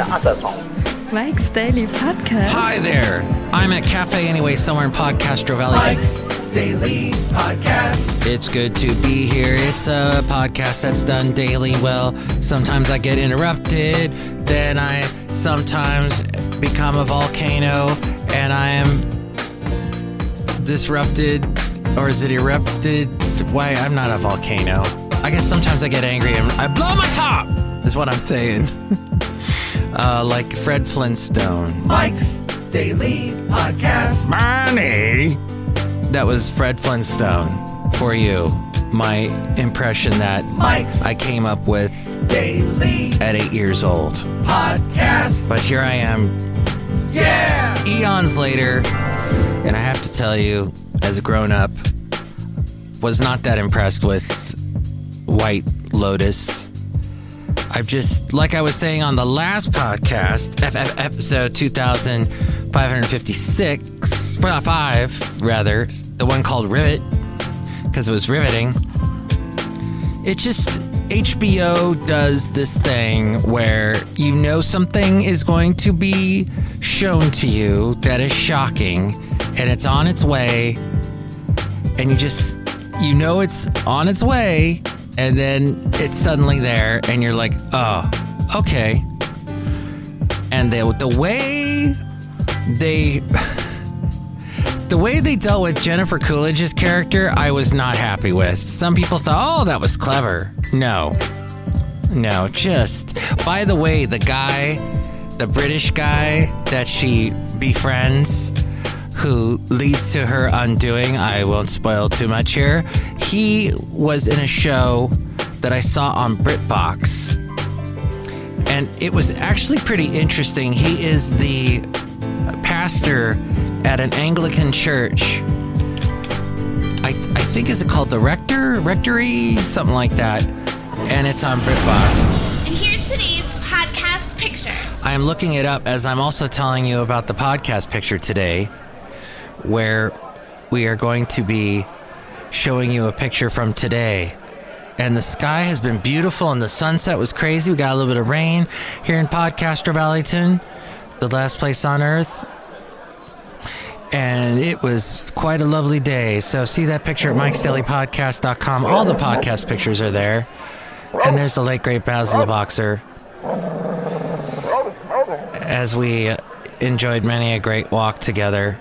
Mike's Daily Podcast. Hi there. I'm at Cafe Anyway somewhere in Podcastro Valley. Mike's Daily Podcast. It's good to be here. It's a podcast that's done daily. Well, sometimes I get interrupted. Then I sometimes become a volcano and I am disrupted. Or is it erupted? Why, I'm not a volcano. I guess sometimes I get angry and I blow my top, is what I'm saying. Like Fred Flintstone. Mike's Daily Podcast. Money! That was Fred Flintstone for you. My impression that Mike's I came up with Daily at 8 years old. Podcast. But here I am, Yeah! eons later, and I have to tell you, as a grown-up, was not that impressed with White Lotus. I've just, like I was saying on the last podcast, episode 2556, 5 rather, the one called Rivet, because it was riveting. It just, HBO does this thing where you know something is going to be shown to you that is shocking, and it's on its way, and you know it's on its way, and then it's suddenly there, and you're like, oh, okay. And the way they dealt with Jennifer Coolidge's character, I was not happy with. Some people thought, oh, that was clever. No, just, by the way, the British guy that she befriends, who leads to her undoing, I won't spoil too much here, he was in a show that I saw on BritBox. And it was actually pretty interesting. He is the pastor at an Anglican church. I think, is it called the rectory? Something like that. And it's on BritBox. And here's today's podcast picture. I'm looking it up as I'm also telling you about the podcast picture today, where we are going to be showing you a picture from today. And the sky has been beautiful and the sunset was crazy. We got a little bit of rain here in Podcastro Valleyton, the last place on earth. And it was quite a lovely day. So see that picture at MikesDailyPodcast.com. All the podcast pictures are there. And there's the late great Basil the Boxer. As we enjoyed many a great walk together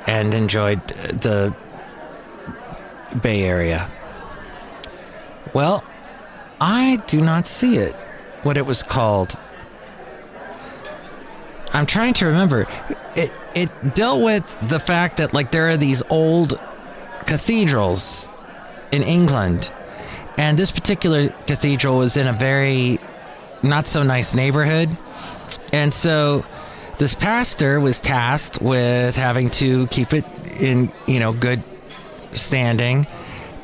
and enjoyed the Bay Area. Well, I do not see it, what it was called. I'm trying to remember. It dealt with the fact that, like, there are these old cathedrals in England, and this particular cathedral was in a very not so nice neighborhood, and so this pastor was tasked with having to keep it in, good standing.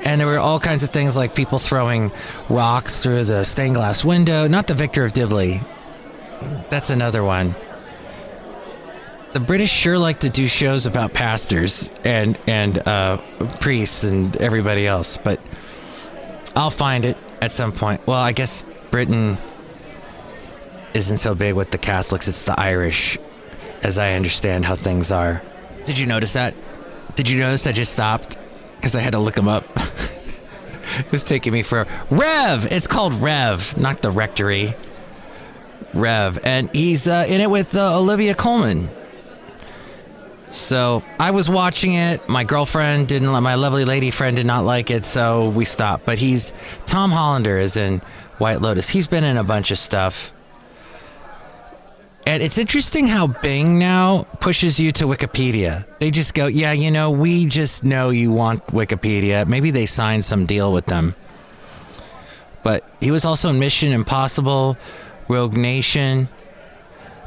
And there were all kinds of things like people throwing rocks through the stained glass window. Not the Victor of Dibley. That's another one. The British sure like to do shows about pastors and priests and everybody else. But I'll find it at some point. Well, I guess Britain isn't so big with the Catholics. It's the Irish, as I understand how things are. Did you notice that? Did you notice I just stopped? Because I had to look them up. It was taking me for Rev. It's called Rev, not the rectory. Rev. And he's in it with Olivia Colman. So I was watching it. My girlfriend my lovely lady friend did not like it, so we stopped. But Tom Hollander is in White Lotus. He's been in a bunch of stuff. And it's interesting how Bing now pushes you to Wikipedia. They just go, yeah, we just know you want Wikipedia. Maybe they signed some deal with them. But he was also in Mission Impossible, Rogue Nation,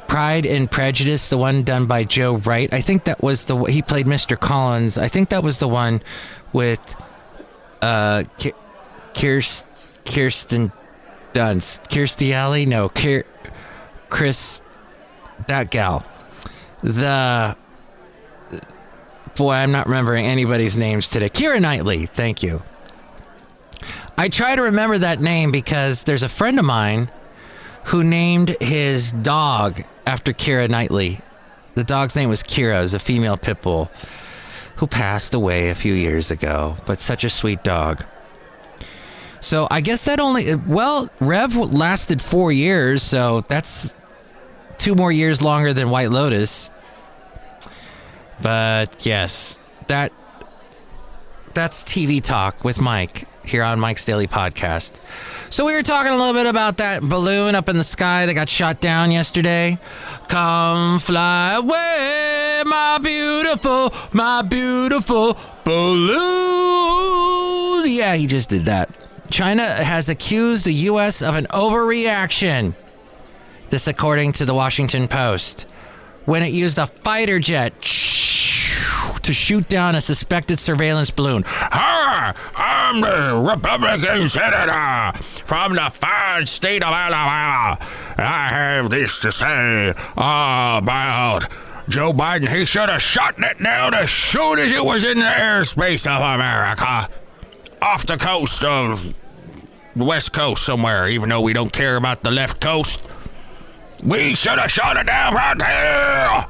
Pride and Prejudice, the one done by Joe Wright. I think that was he played Mr. Collins. I think that was the one with Kirsten Dunst. Kirstie Alley? No, Chris... That gal. Boy, I'm not remembering anybody's names today. Keira Knightley, thank you. I try to remember that name because there's a friend of mine who named his dog after Keira Knightley. The dog's name was Kira. It was a female pit bull who passed away a few years ago, but such a sweet dog. So I guess that Rev lasted 4 years, so that's 2 more years longer than White Lotus. But yes, that's TV Talk with Mike here on Mike's Daily Podcast. So we were talking a little bit about that balloon up in the sky that got shot down yesterday. Come fly away, my beautiful balloon. Yeah, he just did that. China has accused the U.S. of an overreaction. This according to the Washington Post. When it used a fighter jet to shoot down a suspected surveillance balloon. Hi, I'm the Republican senator from the fine state of Alabama. I have this to say about Joe Biden. He should have shot it down as soon as it was in the airspace of America. Off the coast of the West Coast somewhere, even though we don't care about the left coast. We should have shot it down right here.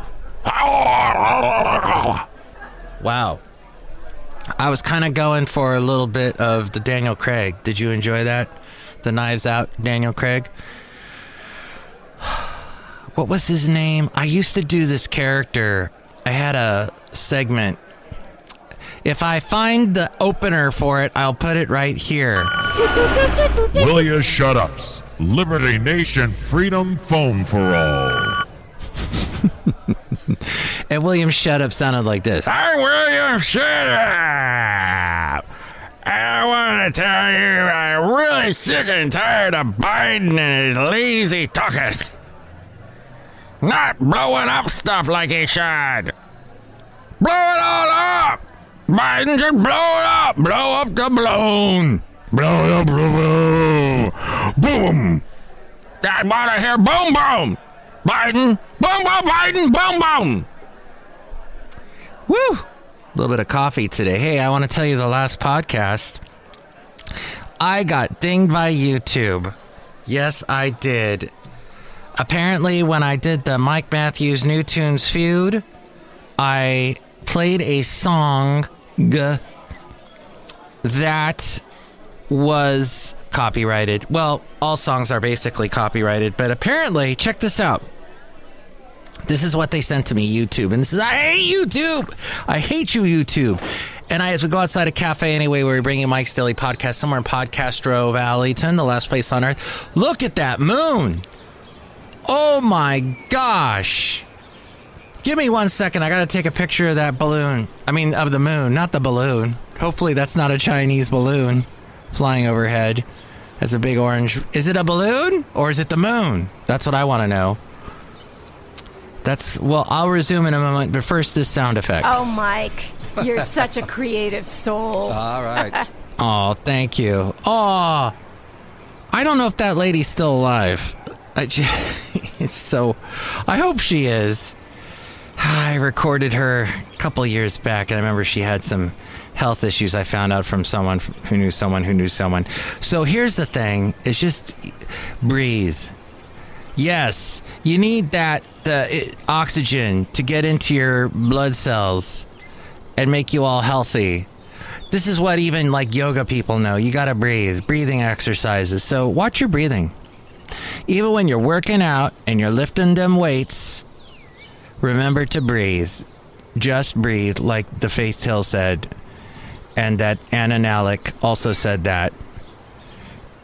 Wow. I was kind of going for a little bit of the Daniel Craig. Did you enjoy that? The Knives Out Daniel Craig? What was his name? I used to do this character. I had a segment. If I find the opener for it, I'll put it right here. Will you shut ups? Liberty Nation Freedom Foam for All. And William Shut Up sounded like this. Hi, William Shut Up. I want to tell you I'm really sick and tired of Biden and his lazy tuckus. Not blowing up stuff like he should. Blow it all up. Biden, just blow it up. Blow up the balloon. Blow it up, boom. Boom. I want to hear boom, boom. Biden. Boom, boom, Biden. Boom, boom. Woo. A little bit of coffee today. Hey, I want to tell you the last podcast. I got dinged by YouTube. Yes, I did. Apparently, when I did the Mike Matthews New Tunes feud, I played a song that was copyrighted. Well, all songs are basically copyrighted, but apparently, check this out. This is what they sent to me, YouTube. And this is, I hate YouTube. I hate you, YouTube. And as we go outside a cafe anyway, we're bringing Mike's Daily Podcast somewhere in Podcastro Valleyton, the last place on earth. Look at that moon. Oh my gosh. Give me 1 second. I got to take a picture of that balloon. I mean, of the moon, not the balloon. Hopefully that's not a Chinese balloon flying overhead. That's a big orange. Is it a balloon or is it the moon? That's what I want to know. Well, I'll resume in a moment, but first this sound effect. Oh, Mike, you're such a creative soul. All right. Oh, thank you. Oh, I don't know if that lady's still alive. I hope she is. I recorded her a couple years back, and I remember she had some health issues I found out from someone who knew someone who knew someone. So here's the thing. It's just breathe. Yes, you need that oxygen to get into your blood cells and make you all healthy. This is what even like yoga people know. You got to breathe. Breathing exercises. So watch your breathing. Even when you're working out and you're lifting them weights, remember to breathe. Just breathe, like the Faith Hill said. And that Anna Nalick also said that.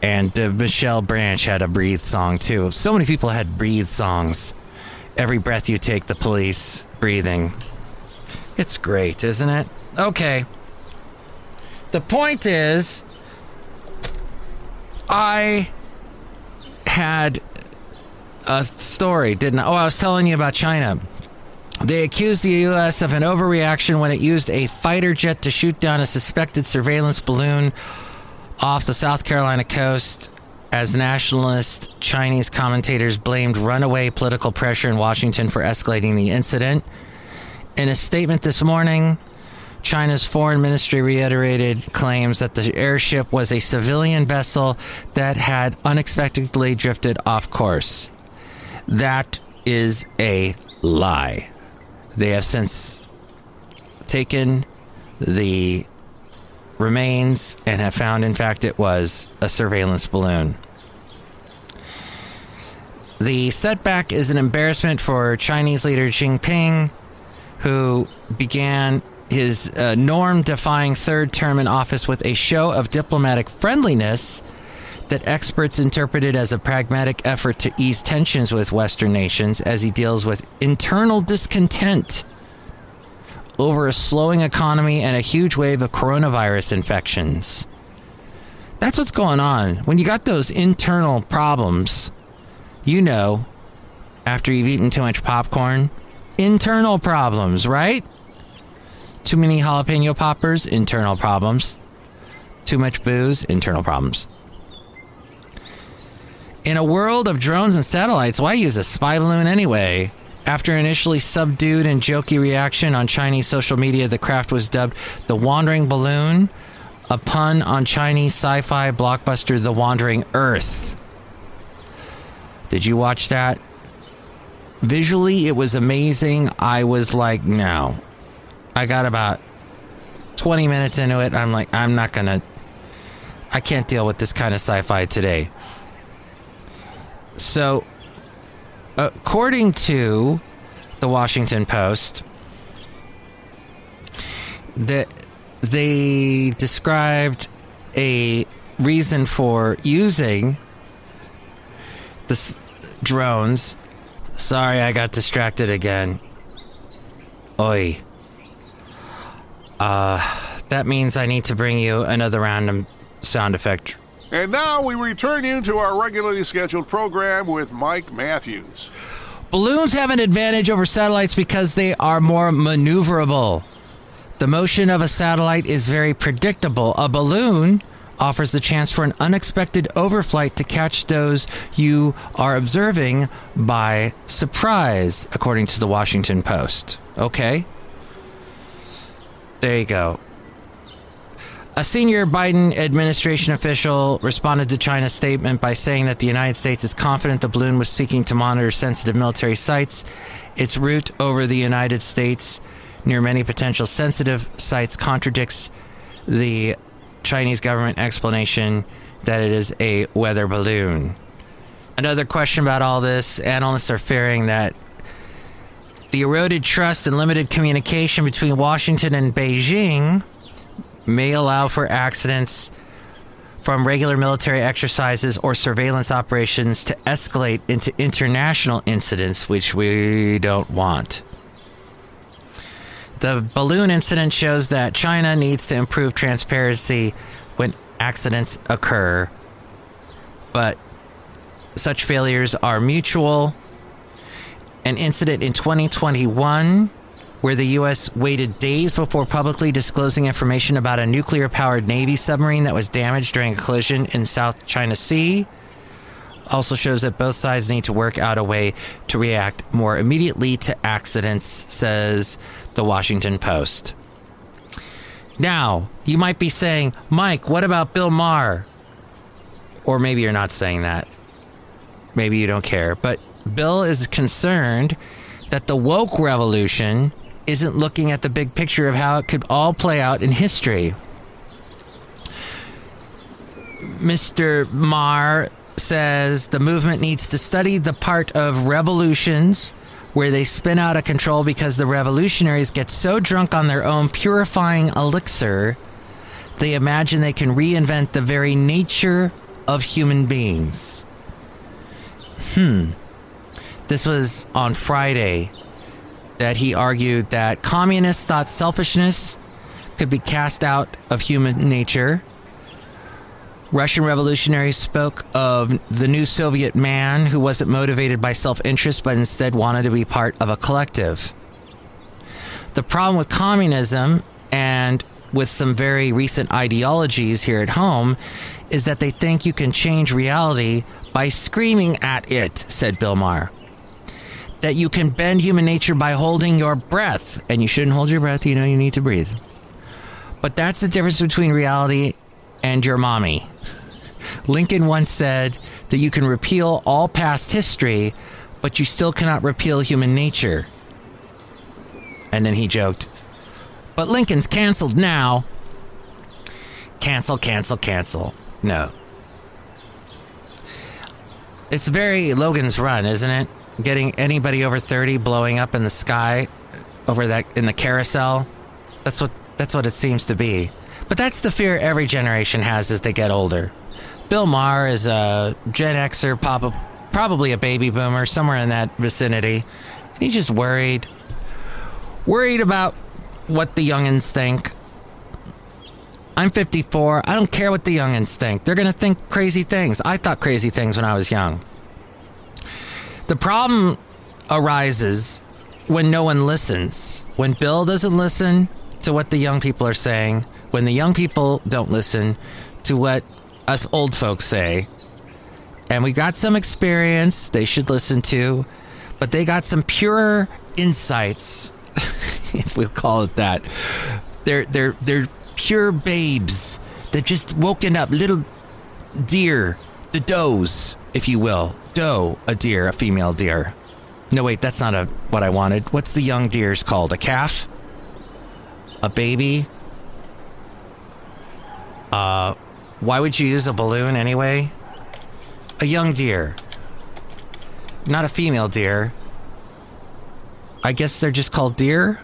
And Michelle Branch had a breathe song, too. So many people had breathe songs. Every breath you take, the police, breathing. It's great, isn't it? Okay. The point is, I had a story, didn't I? Oh, I was telling you about China. They accused the U.S. of an overreaction when it used a fighter jet to shoot down a suspected surveillance balloon off the South Carolina coast, as nationalist Chinese commentators blamed runaway political pressure in Washington for escalating the incident. In a statement this morning, China's foreign ministry reiterated claims that the airship was a civilian vessel that had unexpectedly drifted off course. That is a lie. They have since taken the remains and have found, in fact, it was a surveillance balloon. The setback is an embarrassment for Chinese leader Xi Jinping, who began his norm-defying third term in office with a show of diplomatic friendliness that experts interpreted as a pragmatic effort to ease tensions with Western nations as he deals with internal discontent over a slowing economy and a huge wave of coronavirus infections. That's what's going on. When you got those internal problems, you know, after you've eaten too much popcorn, internal problems, right? Too many jalapeno poppers, internal problems. Too much booze, internal problems. In a world of drones and satellites, why use a spy balloon anyway? After initially subdued and jokey reaction on Chinese social media, the craft was dubbed the Wandering Balloon, a pun on Chinese sci-fi blockbuster The Wandering Earth. Did you watch that? Visually, it was amazing. I was like, no. I got about 20 minutes into it. I'm like, I can't deal with this kind of sci-fi today. So, according to the Washington Post, they described a reason for using the drones. Sorry, I got distracted again. Oi. That means I need to bring you another random sound effect. And now we return you to our regularly scheduled program with Mike Matthews. Balloons have an advantage over satellites because they are more maneuverable. The motion of a satellite is very predictable. A balloon offers the chance for an unexpected overflight to catch those you are observing by surprise, according to the Washington Post. Okay. There you go. A senior Biden administration official responded to China's statement by saying that the United States is confident the balloon was seeking to monitor sensitive military sites. Its route over the United States near many potential sensitive sites contradicts the Chinese government explanation that it is a weather balloon. Another question about all this, analysts are fearing that the eroded trust and limited communication between Washington and Beijing may allow for accidents from regular military exercises or surveillance operations to escalate into international incidents, which we don't want. The balloon incident shows that China needs to improve transparency when accidents occur, but such failures are mutual. An incident in 2021 where the U.S. waited days before publicly disclosing information about a nuclear-powered Navy submarine that was damaged during a collision in South China Sea also shows that both sides need to work out a way to react more immediately to accidents, says the Washington Post. Now, you might be saying, Mike, what about Bill Maher? Or maybe you're not saying that. Maybe you don't care. But Bill is concerned that the woke revolution isn't looking at the big picture of how it could all play out in history. Mr. Maher says the movement needs to study the part of revolutions where they spin out of control because the revolutionaries get so drunk on their own purifying elixir, they imagine they can reinvent the very nature of human beings. This was on Friday that he argued that communists thought selfishness could be cast out of human nature. Russian revolutionaries spoke of the new Soviet man who wasn't motivated by self-interest but instead wanted to be part of a collective. The problem with communism and with some very recent ideologies here at home is that they think you can change reality by screaming at it, said Bill Maher. That you can bend human nature by holding your breath. And you shouldn't hold your breath, you know you need to breathe. But that's the difference between reality and your mommy. Lincoln once said that you can repeal all past history, but you still cannot repeal human nature. And then he joked, but Lincoln's canceled now. Cancel, cancel, cancel. No. It's very Logan's Run, isn't it? Getting anybody over 30 blowing up in the sky over that in the carousel. That's what it seems to be. But that's the fear every generation has as they get older. Bill Maher is a Gen Xer, probably a baby boomer, somewhere in that vicinity. And he's just worried about what the youngins think. I'm 54. I don't care what the youngins think. They're going to think crazy things. I thought crazy things when I was young. The problem arises when no one listens. When Bill doesn't listen to what the young people are saying. When the young people don't listen to what us old folks say. And we got some experience they should listen to. But they got some pure insights, if we'll call it that. They're pure babes that just woken up, little deer, the does, if you will. Doe, a deer, a female deer. No, wait, that's not what I wanted. What's the young deer's called? A calf? A baby? Why would you use a balloon anyway? A young deer. Not a female deer. I guess they're just called deer?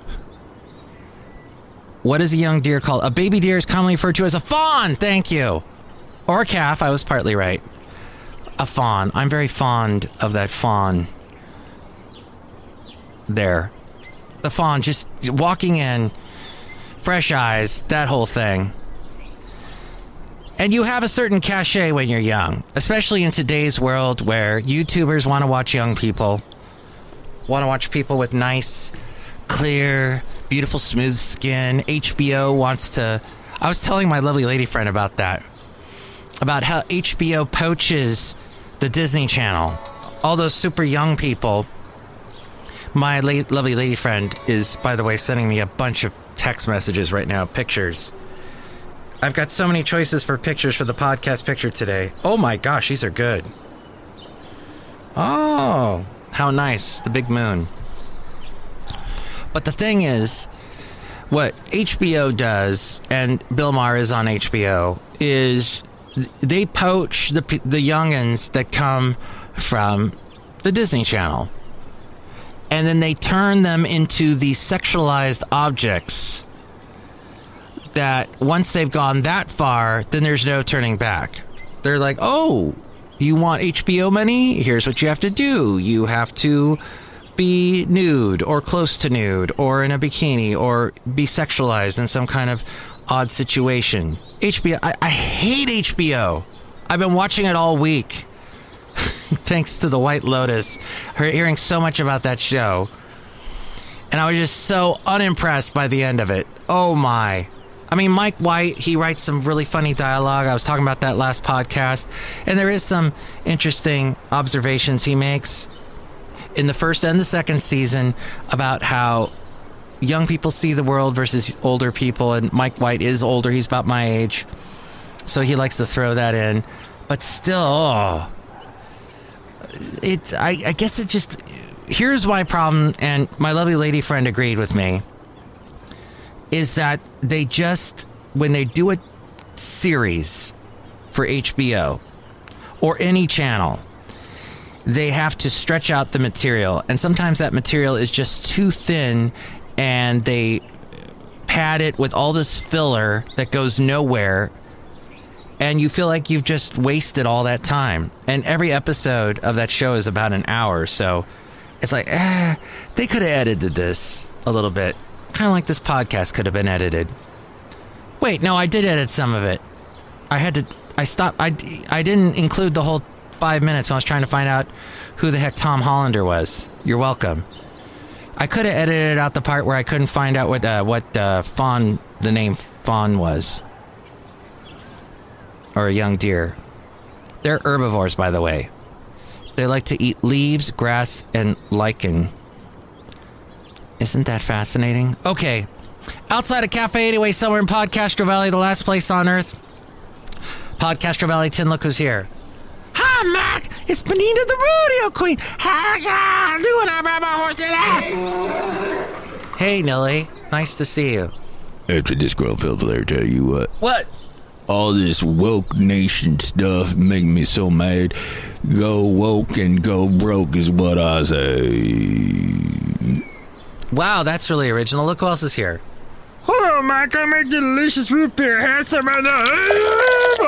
What is a young deer called? A baby deer is commonly referred to as a fawn. Thank you. Or a calf. I was partly right. A fawn. I'm very fond of that fawn. There. The fawn just walking in. Fresh eyes. That whole thing. And you have a certain cachet when you're young. Especially in today's world where YouTubers want to watch young people. Want to watch people with nice, clear, beautiful, smooth skin. HBO wants to... I was telling my lovely lady friend about that. About how HBO poaches the Disney Channel. All those super young people. My lovely lady friend is, by the way, sending me a bunch of text messages right now. Pictures. I've got so many choices for pictures for the podcast picture today. Oh my gosh, these are good. Oh, how nice. The big moon. But the thing is, what HBO does, and Bill Maher is on HBO, is they poach the youngins that come from the Disney Channel. And then they turn them into these sexualized objects that once they've gone that far, then there's no turning back. They're like, oh, you want HBO money? Here's what you have to do. You have to be nude or close to nude or in a bikini or be sexualized in some kind of odd situation. HBO, I hate HBO. I've been watching it all week. Thanks to the White Lotus. Hearing so much about that show. And I was just so unimpressed by the end of it. Oh my. I mean, Mike White, he writes some really funny dialogue. I was talking about that last podcast. And there is some interesting observations he makes in the first and the second season about how young people see the world versus older people. And Mike White is older. He's about my age. So he likes to throw that in. But still, I guess it just... Here's my problem, and my lovely lady friend agreed with me, is that they just, when they do a series for HBO or any channel, they have to stretch out the material. And sometimes that material is just too thin, and they pad it with all this filler that goes nowhere. And you feel like you've just wasted all that time. And every episode of that show is about an hour. So it's like, they could have edited this a little bit. Kind of like this podcast could have been edited. Wait, no, I did edit some of it. I stopped. I didn't include the whole 5 minutes when I was trying to find out who the heck Tom Hollander was. You're welcome. I could have edited out the part where I couldn't find out what fawn, the name fawn was. Or a young deer. They're herbivores, by the way. They like to eat leaves, grass, and lichen. Isn't that fascinating? Okay, Outside a cafe anyway, somewhere in Podcastro Valley, the last place on earth. Podcastro Valley, Tin, look who's here. Hi, Mac. It's Benita the Rodeo Queen. How you doing? I ride my horse today. Hey, Nilly. Nice to see you. After Disgruntled Fiddle Player, tell you what. What? All this woke nation stuff making me so mad. Go woke and go broke is what I say. Wow, that's really original. Look who else is here. Hello, Mike. I make delicious root beer. Have some of that.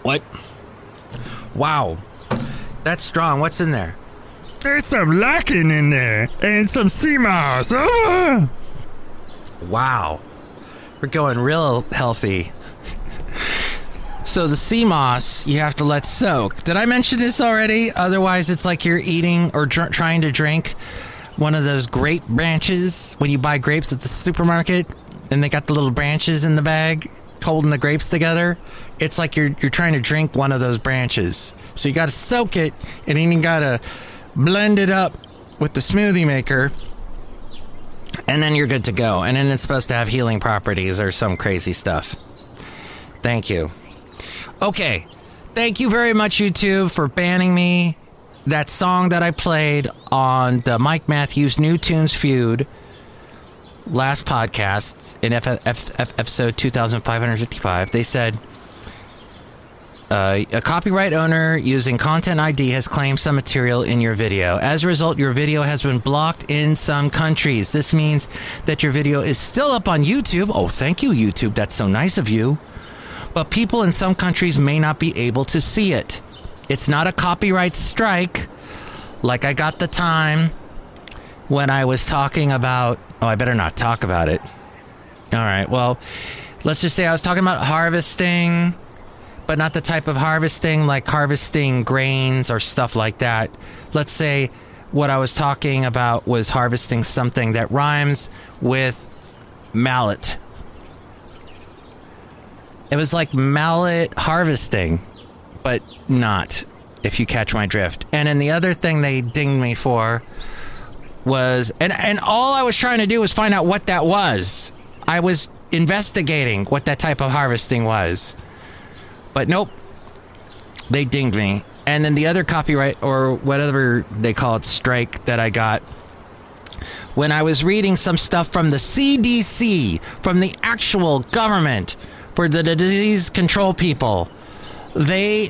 What? Wow. That's strong. What's in there? There's some lichen in there and some sea moss. Wow. We're going real healthy. So the sea moss, you have to let soak. Did I mention this already? Otherwise, it's like you're eating or trying to drink one of those grape branches when you buy grapes at the supermarket and they got the little branches in the bag holding the grapes together. It's like you're trying to drink one of those branches. So you got to soak it and then you got to blend it up with the smoothie maker. And then you're good to go. And then it's supposed to have healing properties or some crazy stuff. Thank you. Okay. Thank you very much, YouTube, for banning me. That song that I played on the Mike Matthews New Tunes Feud last podcast in episode 2555, they said a copyright owner using Content ID has claimed some material in your video. As a result, your video has been blocked in some countries. This means that your video is still up on YouTube. Oh, thank you, YouTube. That's so nice of you. But people in some countries may not be able to see it. It's not a copyright strike, like I got the time when I was talking about... Oh, I better not talk about it. All right, well, let's just say I was talking about harvesting, but not the type of harvesting like harvesting grains or stuff like that. Let's say what I was talking about was harvesting something that rhymes with mallet. It was like mallet harvesting, but not, if you catch my drift. And then the other thing they dinged me for was, and all I was trying to do was find out what that was. I was investigating what that type of harvesting was. But nope, they dinged me. And then the other copyright, or whatever they call it, strike that I got, when I was reading some stuff from the CDC, from the actual government, for the disease control people, they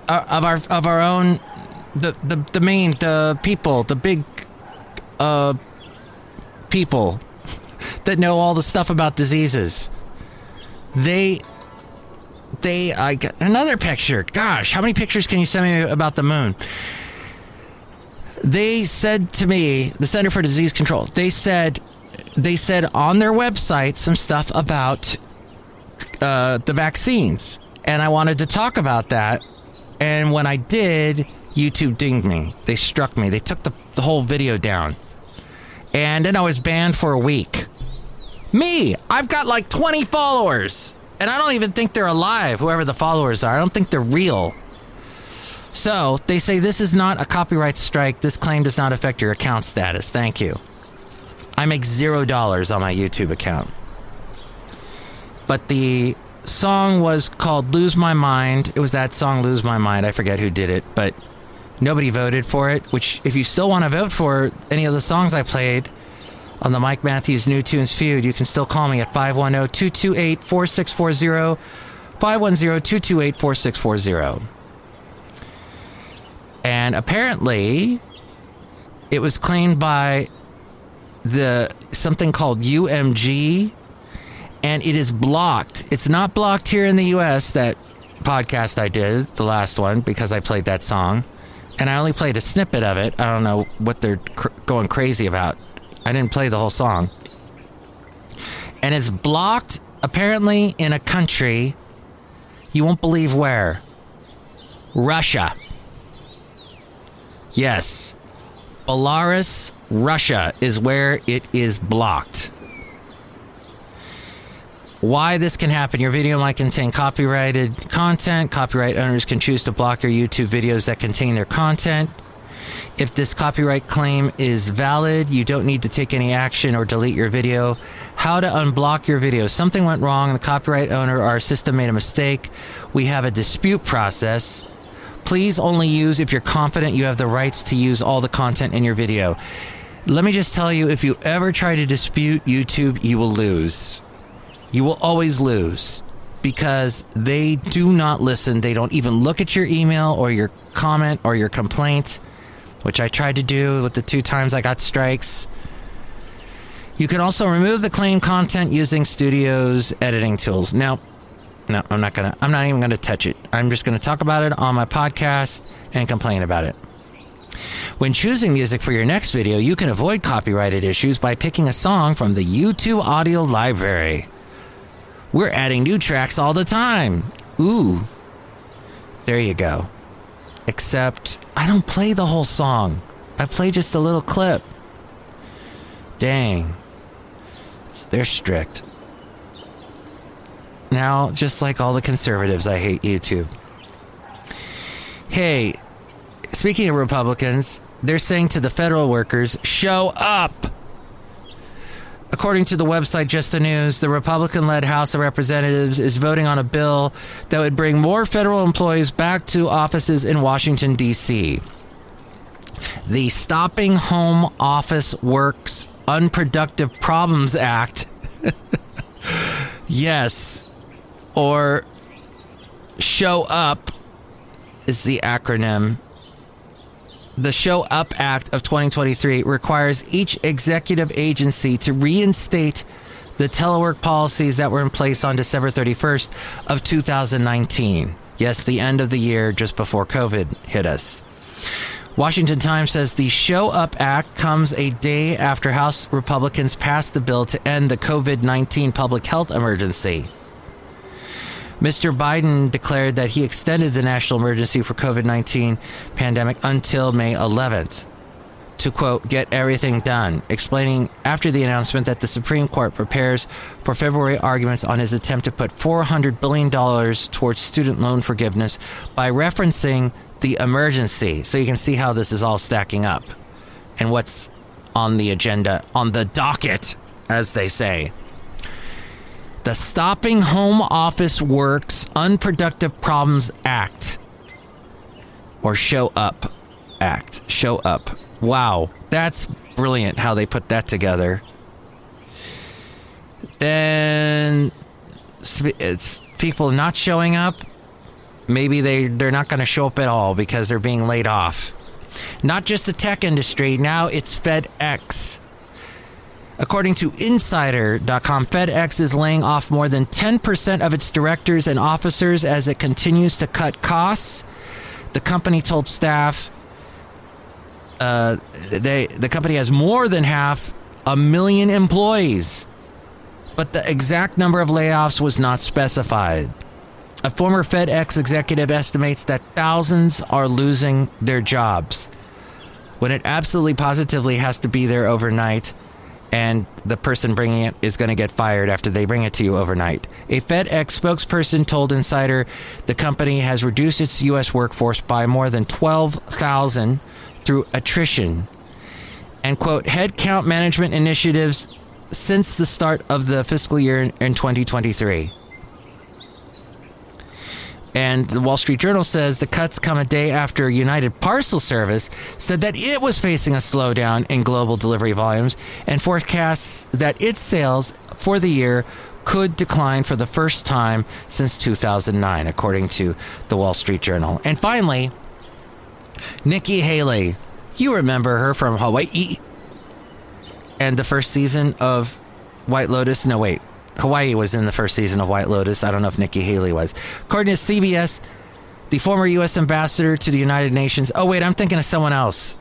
of our own, the people, the big people that know all the stuff about diseases. I got another picture. Gosh, how many pictures can you send me about the moon? They said to me, the Center for Disease Control, they said on their website some stuff about the vaccines, and I wanted to talk about that. And when I did, YouTube dinged me. They struck me. They took the whole video down. And then I was banned for a week. Me! I've got like 20 followers. And I don't even think they're alive, whoever the followers are. I don't think they're real. So, they say this is not a copyright strike. This claim does not affect your account status. Thank you. I make $0 on my YouTube account. But the song was called Lose My Mind. It was that song, Lose My Mind. I forget who did it, but nobody voted for it, which if you still want to vote for any of the songs I played on the Mike Matthews New Tunes Feud, you can still call me at 510-228-4640, 510-228-4640. And apparently, it was claimed by something called UMG, and it is blocked. It's not blocked here in the U.S., that podcast I did, the last one, because I played that song. And I only played a snippet of it. I don't know what they're going crazy about. I didn't play the whole song. And it's blocked, apparently, in a country, you won't believe where. Russia. Yes. Belarus, Russia is where it is blocked. Why this can happen? Your video might contain copyrighted content. Copyright owners can choose to block your YouTube videos that contain their content. If this copyright claim is valid, you don't need to take any action or delete your video. How to unblock your video. Something went wrong. The copyright owner or our system made a mistake. We have a dispute process. Please only use if you're confident you have the rights to use all the content in your video. Let me just tell you, if you ever try to dispute YouTube, you will lose. You will always lose because they do not listen. They don't even look at your email or your comment or your complaint, which I tried to do with the 2 times I got strikes. You can also remove the claimed content using Studio's editing tools. Now, no, I'm not even gonna touch it. I'm just gonna talk about it on my podcast and complain about it. When choosing music for your next video, you can avoid copyrighted issues by picking a song from the YouTube audio library. We're adding new tracks all the time. Ooh, there you go. Except I don't play the whole song. I play just a little clip. Dang. They're strict. Now, just like all the conservatives, I hate YouTube. Hey, speaking of Republicans, they're saying to the federal workers, show up! According to the website Just the News, the Republican-led House of Representatives is voting on a bill that would bring more federal employees back to offices in Washington, D.C. The Stopping Home Office Works Unproductive Problems Act. Yes. Or Show Up is the acronym. The Show Up Act of 2023 requires each executive agency to reinstate the telework policies that were in place on December 31st of 2019. Yes, the end of the year just before COVID hit us. Washington Times says the Show Up Act comes a day after House Republicans passed the bill to end the COVID-19 public health emergency. Mr. Biden declared that he extended the national emergency for COVID-19 pandemic until May 11th to, quote, get everything done, explaining after the announcement that the Supreme Court prepares for February arguments on his attempt to put $400 billion towards student loan forgiveness by referencing the emergency. So you can see how this is all stacking up and what's on the agenda, on the docket, as they say. The Stopping Home Office Works Unproductive Problems Act, or Show Up Act. Show Up. Wow, that's brilliant how they put that together. Then it's people not showing up. Maybe they're not going to show up at all because they're being laid off. Not just the tech industry, now it's FedEx. According to Insider.com, FedEx is laying off more than 10% of its directors and officers as it continues to cut costs. The company told staff the company has more than 500,000 employees, but the exact number of layoffs was not specified. A former FedEx executive estimates that thousands are losing their jobs when it absolutely positively has to be there overnight. And the person bringing it is going to get fired after they bring it to you overnight. A FedEx spokesperson told Insider the company has reduced its U.S. workforce by more than 12,000 through attrition and, quote, headcount management initiatives since the start of the fiscal year in 2023. And the Wall Street Journal says the cuts come a day after United Parcel Service said that it was facing a slowdown in global delivery volumes and forecasts that its sales for the year could decline for the first time since 2009, according to the Wall Street Journal. And finally, Nikki Haley. You remember her from Hawaii and the first season of White Lotus. No, wait. Hawaii was in the first season of White Lotus. I don't know if Nikki Haley was. According to CBS, the former U.S. ambassador to the United Nations. Oh, wait, I'm thinking of someone else.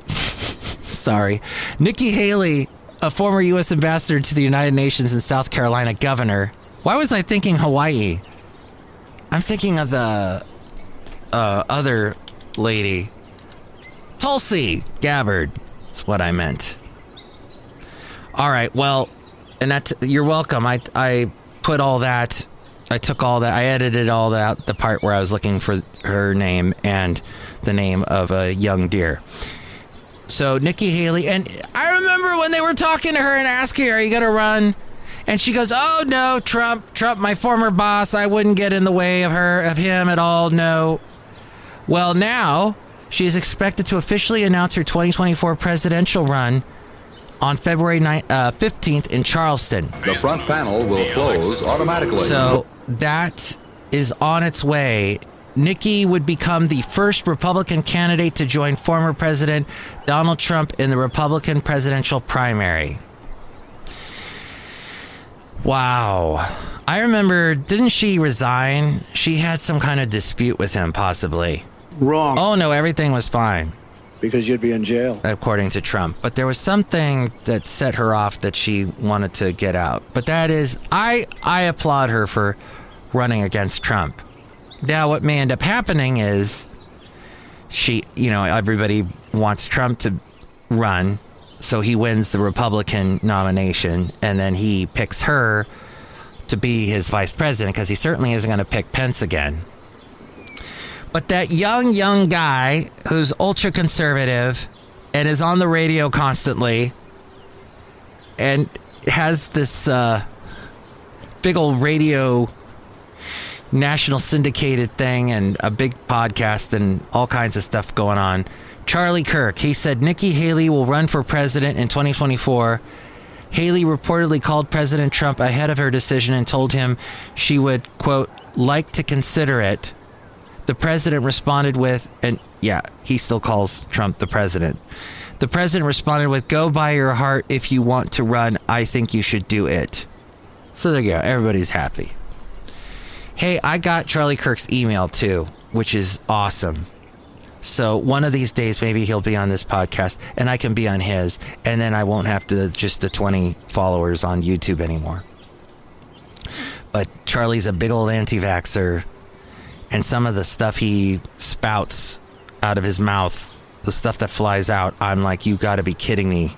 Sorry. Nikki Haley, a former U.S. ambassador to the United Nations and South Carolina governor. Why was I thinking Hawaii? I'm thinking of the other lady. Tulsi Gabbard is what I meant. All right, well... And you're welcome. I put all that took all that. I edited all that, the part where I was looking for her name and the name of a young deer. So Nikki Haley, and I remember when they were talking to her and asking her, "Are you going to run?" And she goes, "Oh no, Trump, my former boss. I wouldn't get in the way of him at all. No." Well, now she is expected to officially announce her 2024 presidential run on February 15th in Charleston. The front panel will close automatically. So that is on its way. Nikki would become the first Republican candidate to join former President Donald Trump in the Republican presidential primary. Wow. I remember, didn't she resign? She had some kind of dispute with him, possibly. Wrong. Oh, no, everything was fine. Because you'd be in jail. According to Trump. But there was something that set her off that she wanted to get out. But that is, I applaud her for running against Trump. Now, what may end up happening is everybody wants Trump to run, so he wins the Republican nomination, and then he picks her to be his vice president, because he certainly isn't going to pick Pence again. But that young guy who's ultra conservative and is on the radio constantly and has this big old radio national syndicated thing and a big podcast and all kinds of stuff going on. Charlie Kirk, he said Nikki Haley will run for president in 2024. Haley reportedly called President Trump ahead of her decision and told him she would, quote, like to consider it. The president responded with, and yeah, he still calls Trump the president. The president responded with, go by your heart if you want to run. I think you should do it. So there you go. Everybody's happy. Hey, I got Charlie Kirk's email too, which is awesome. So one of these days, maybe he'll be on this podcast and I can be on his, and then I won't have to just the 20 followers on YouTube anymore. But Charlie's a big old anti-vaxxer. And some of the stuff he spouts out of his mouth, the stuff that flies out, I'm like, you got to be kidding me.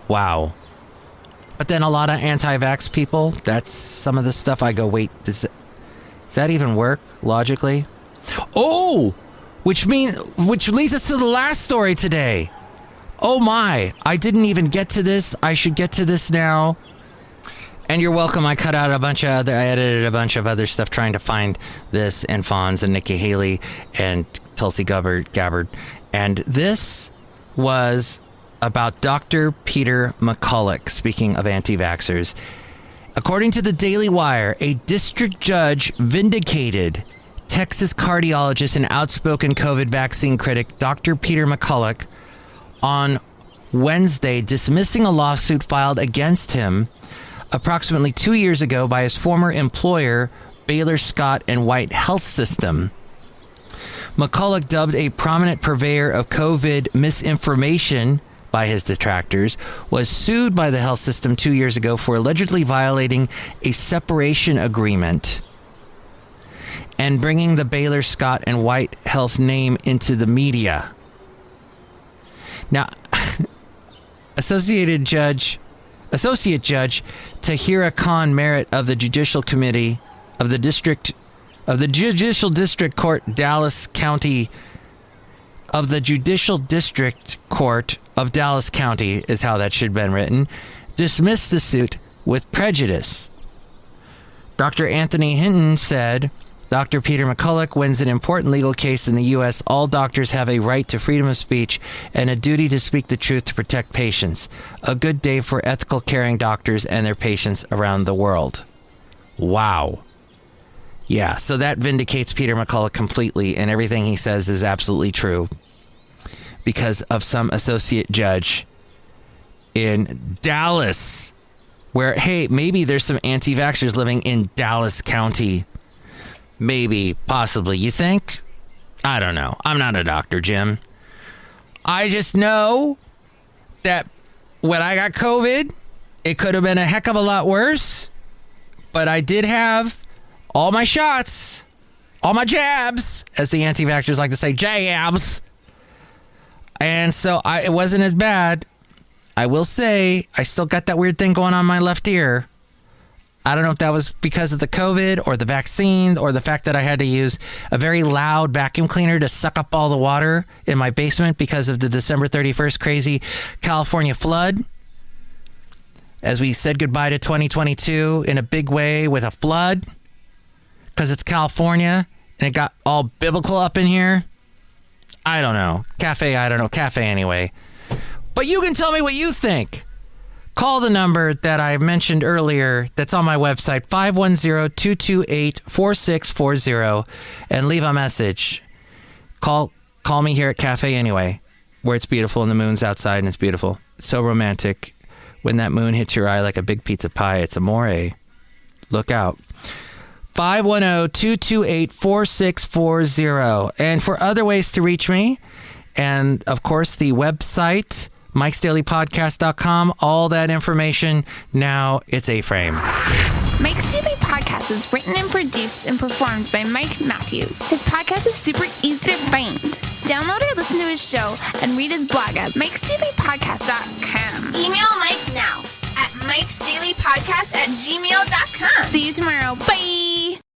Wow. But then a lot of anti-vax people, that's some of the stuff I go, wait, does that even work logically? Oh, which leads us to the last story today. Oh my, I didn't even get to this. I should get to this now. And you're welcome. I edited a bunch of other stuff trying to find this, and Fonz and Nikki Haley and Tulsi Gabbard. And this was about Dr. Peter McCulloch, speaking of anti-vaxxers. According to the Daily Wire, a district judge vindicated Texas cardiologist and outspoken COVID vaccine critic Dr. Peter McCulloch on Wednesday, dismissing a lawsuit filed against him approximately 2 years ago by his former employer, Baylor Scott and White Health System. McCulloch, dubbed a prominent purveyor of COVID misinformation by his detractors, was sued by the health system 2 years ago for allegedly violating a separation agreement and bringing the Baylor Scott and White Health name into the media. Now, Associate Judge Tahira Khan Merritt of the Judicial Committee of the Judicial District Court Dallas County of Dallas County is how that should have been written, dismissed the suit with prejudice. Dr. Anthony Hinton said, Dr. Peter McCulloch wins an important legal case in the U.S. All doctors have a right to freedom of speech and a duty to speak the truth to protect patients. A good day for ethical caring doctors and their patients around the world. Wow. Yeah, so that vindicates Peter McCulloch completely, and everything he says is absolutely true because of some associate judge in Dallas where, hey, maybe there's some anti-vaxxers living in Dallas County. Maybe, possibly. You think? I don't know. I'm not a doctor, Jim. I just know that when I got COVID, it could have been a heck of a lot worse. But I did have all my shots, all my jabs, as the anti-vaxxers like to say, jabs. And so it wasn't as bad. I will say, I still got that weird thing going on my left ear. I don't know if that was because of the COVID or the vaccine or the fact that I had to use a very loud vacuum cleaner to suck up all the water in my basement because of the December 31st crazy California flood. As we said goodbye to 2022 in a big way with a flood because it's California and it got all biblical up in here. I don't know. Cafe anyway. But you can tell me what you think. Call the number that I mentioned earlier that's on my website, 510-228-4640, and leave a message. Call me here at Cafe Anyway, where it's beautiful and the moon's outside and it's beautiful. It's so romantic. When that moon hits your eye like a big pizza pie, it's amore. Look out. 510-228-4640. And for other ways to reach me, and of course the website, MikesDailyPodcast.com, all that information, now it's A-Frame. Mike's Daily Podcast is written and produced and performed by Mike Matthews. His podcast is super easy to find. Download or listen to his show and read his blog at MikesDailyPodcast.com. Email Mike now at MikesDailyPodcast@gmail.com. See you tomorrow. Bye.